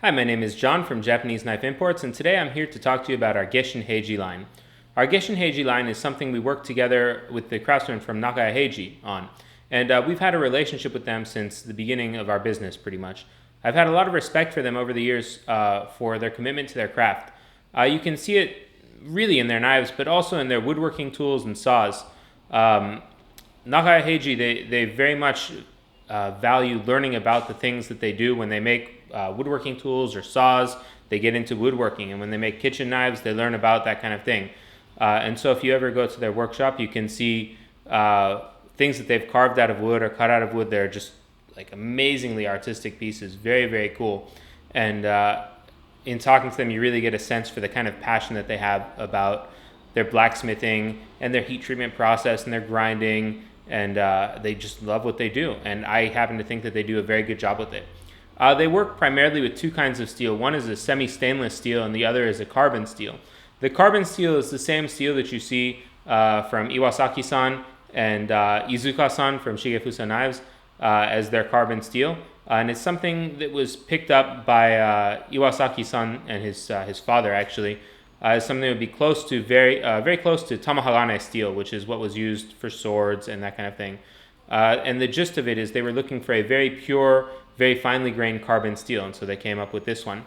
Hi, my name is John from Japanese Knife Imports, and today I'm here to talk to you about our Gesshin Heiji line. Our Gesshin Heiji line is something we work together with the craftsmen from Nakaya Heiji on, and we've had a relationship with them since the beginning of our business, pretty much. I've had a lot of respect for them over the years for their commitment to their craft. You can see it really in their knives, but also in their woodworking tools and saws. Nakaya Heiji, they very much value learning about the things that they do when they make woodworking tools or saws. They get into woodworking, and when they make kitchen knives, they learn about that kind of thing. And so if you ever go to their workshop, you can see things that they've carved out of wood or cut out of wood. They're just like amazingly artistic pieces, very, very cool. And in talking to them, you really get a sense for the kind of passion that they have about their blacksmithing and their heat treatment process and their grinding, and they just love what they do. And I happen to think that they do a very good job with it. They work primarily with two kinds of steel. One is a semi-stainless steel, and the other is a carbon steel. The carbon steel is the same steel that you see from Iwasaki-san and Izuka-san from Shigefusa Knives as their carbon steel. And it's something that was picked up by Iwasaki-san and his father, actually, as something that would be close to very close to Tamahagane steel, which is what was used for swords and that kind of thing. And the gist of it is they were looking for a very pure, very finely grained carbon steel, and so they came up with this one.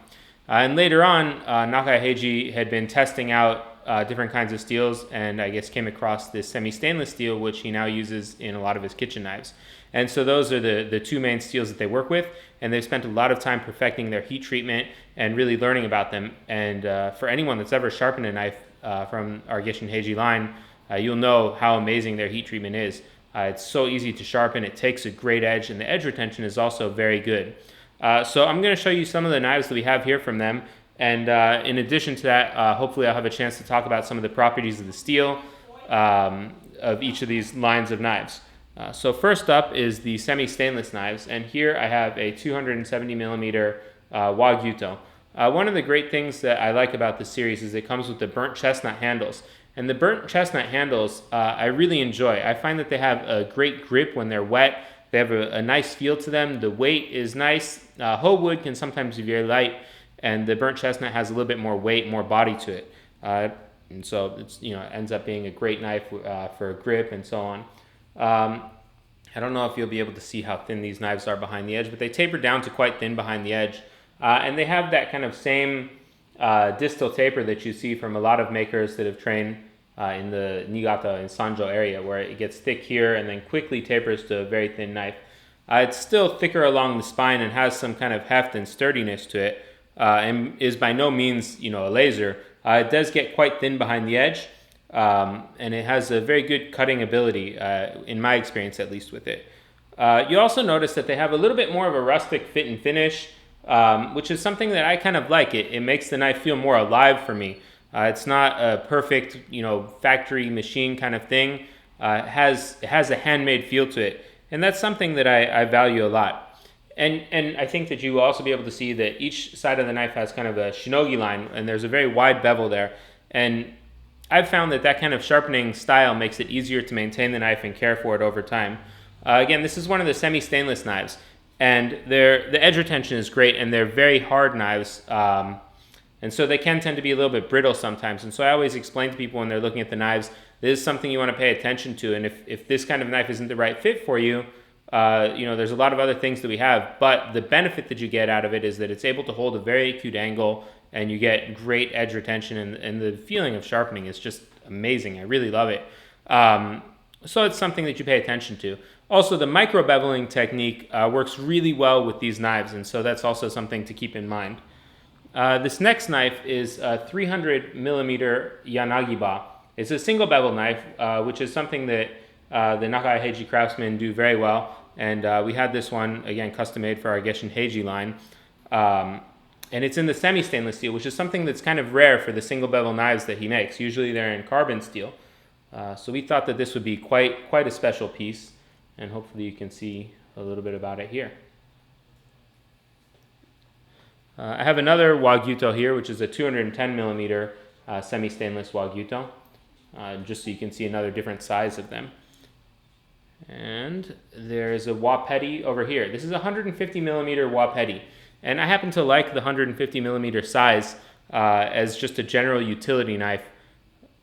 And later on, Nakaya Heiji had been testing out different kinds of steels, and I guess came across this semi-stainless steel, which he now uses in a lot of his kitchen knives. And so those are the two main steels that they work with, and they've spent a lot of time perfecting their heat treatment and really learning about them. And for anyone that's ever sharpened a knife from our Gesshin Heiji line, you'll know how amazing their heat treatment is. It's so easy to sharpen, it takes a great edge, and the edge retention is also very good. So I'm going to show you some of the knives that we have here from them, and in addition to that, hopefully I'll have a chance to talk about some of the properties of the steel of each of these lines of knives. So first up is the semi-stainless knives, and here I have a 270 millimeter Wagyuto. One of the great things that I like about this series is it comes with the burnt chestnut handles. And the burnt chestnut handles, I really enjoy. I find that they have a great grip when they're wet. They have a nice feel to them. The weight is nice. Whole wood can sometimes be very light, and the burnt chestnut has a little bit more weight, more body to it. And so it's, it ends up being a great knife for grip and so on. I don't know if you'll be able to see how thin these knives are behind the edge, but they taper down to quite thin behind the edge. And they have that kind of same distal taper that you see from a lot of makers that have trained in the Niigata and Sanjo area, where it gets thick here and then quickly tapers to a very thin knife. It's still thicker along the spine and has some kind of heft and sturdiness to it, and is by no means, a laser. It does get quite thin behind the edge, and it has a very good cutting ability, in my experience at least with it. You also notice that they have a little bit more of a rustic fit and finish, which is something that I kind of like. It makes the knife feel more alive for me. It's not a perfect, factory machine kind of thing. It has a handmade feel to it, and that's something that I value a lot. And I think that you will also be able to see that each side of the knife has kind of a shinogi line, and there's a very wide bevel there. And I've found that kind of sharpening style makes it easier to maintain the knife and care for it over time. Again, this is one of the semi-stainless knives, and the edge retention is great, and they're very hard knives. And so they can tend to be a little bit brittle sometimes. And so I always explain to people when they're looking at the knives, this is something you want to pay attention to. And if this kind of knife isn't the right fit for you, there's a lot of other things that we have. But the benefit that you get out of it is that it's able to hold a very acute angle, and you get great edge retention, and the feeling of sharpening is just amazing. I really love it. So it's something that you pay attention to. Also, the micro beveling technique works really well with these knives, and so that's also something to keep in mind. This next knife is a 300 millimeter Yanagi. It's a single bevel knife, which is something that the Nakaya Heiji craftsmen do very well. And we had this one, again, custom made for our Gesshin Heiji line. And it's in the semi-stainless steel, which is something that's kind of rare for the single bevel knives that he makes. Usually they're in carbon steel. So we thought that this would be quite a special piece. And hopefully you can see a little bit about it here. I have another Wagyuto here, which is a 210 millimeter semi-stainless Wagyuto, just so you can see another different size of them. And there's a Wapeti over here. This is a 150 millimeter Wapeti. And I happen to like the 150 millimeter size as just a general utility knife.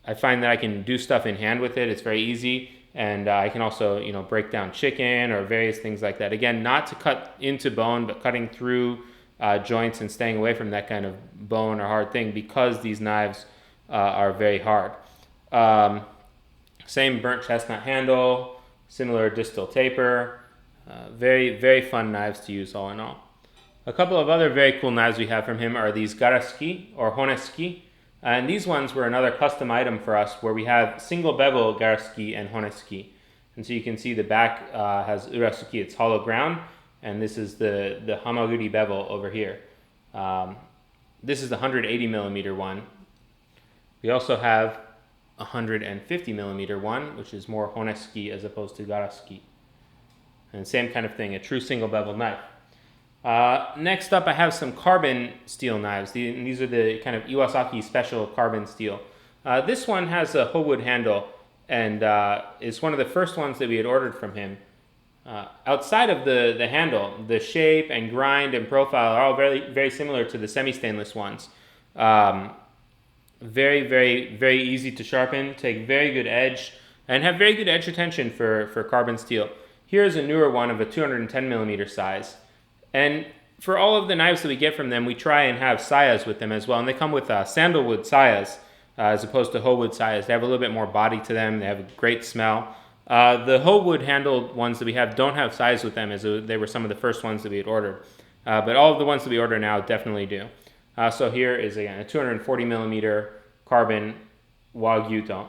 I find that I can do stuff in hand with it. It's very easy. And I can also, break down chicken or various things like that. Again, not to cut into bone, but cutting through joints and staying away from that kind of bone or hard thing, because these knives are very hard. Same burnt chestnut handle, similar distal taper. Very, very fun knives to use all in all. A couple of other very cool knives we have from him are these garaski or honeski. And these ones were another custom item for us, where we have single bevel garaski and honeski. And so you can see the back has urasuki, it's hollow ground, and this is the hamaguri bevel over here. This is the 180 millimeter one. We also have a 150 millimeter one, which is more honeski as opposed to garaski. And same kind of thing, a true single bevel knife. Next up, I have some carbon steel knives. These are the kind of Iwasaki special carbon steel. This one has a whole wood handle, and is one of the first ones that we had ordered from him. Outside of the handle, the shape and grind and profile are all very, very similar to the semi-stainless ones. Very, very, very easy to sharpen, take very good edge, and have very good edge retention for carbon steel. Here's a newer one of a 210 millimeter size. And for all of the knives that we get from them, we try and have sayas with them as well. And they come with sandalwood sayas as opposed to whole wood sayas. They have a little bit more body to them. They have a great smell. The whole wood handled ones that we have don't have sayas with them, as they were some of the first ones that we had ordered. But all of the ones that we order now definitely do. So here is, again, a 240 millimeter carbon wagyuto.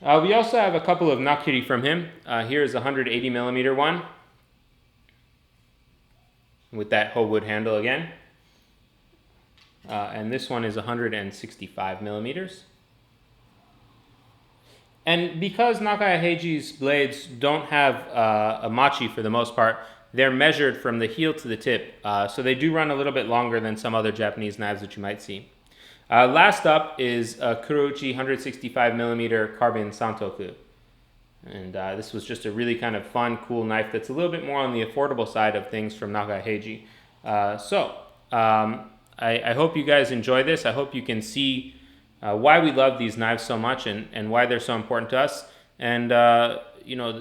We also have a couple of nakiri from him. Here is a 180 millimeter one, with that whole wood handle again. And this one is 165 millimeters. And because Nakaya Heiji's blades don't have a machi for the most part, they're measured from the heel to the tip. So they do run a little bit longer than some other Japanese knives that you might see. Last up is a Karrueche 165 millimeter carbon Santoku. And this was just a really kind of fun, cool knife that's a little bit more on the affordable side of things from Nakaya Heiji. I hope you guys enjoy this. I hope you can see why we love these knives so much, and why they're so important to us. And,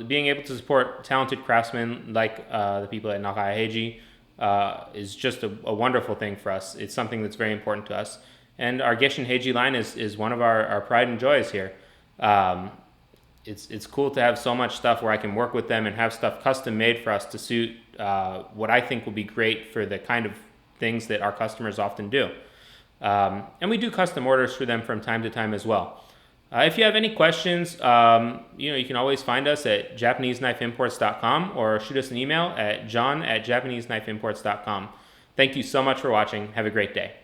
being able to support talented craftsmen like the people at Nakaya Heiji is just a wonderful thing for us. It's something that's very important to us. And our Gesshin Heiji line is one of our pride and joys here. It's cool to have so much stuff where I can work with them and have stuff custom made for us to suit what I think will be great for the kind of things that our customers often do. And we do custom orders for them from time to time as well. If you have any questions, you can always find us at JapaneseKnifeImports.com, or shoot us an email at john@JapaneseKnifeImports.com. Thank you so much for watching. Have a great day.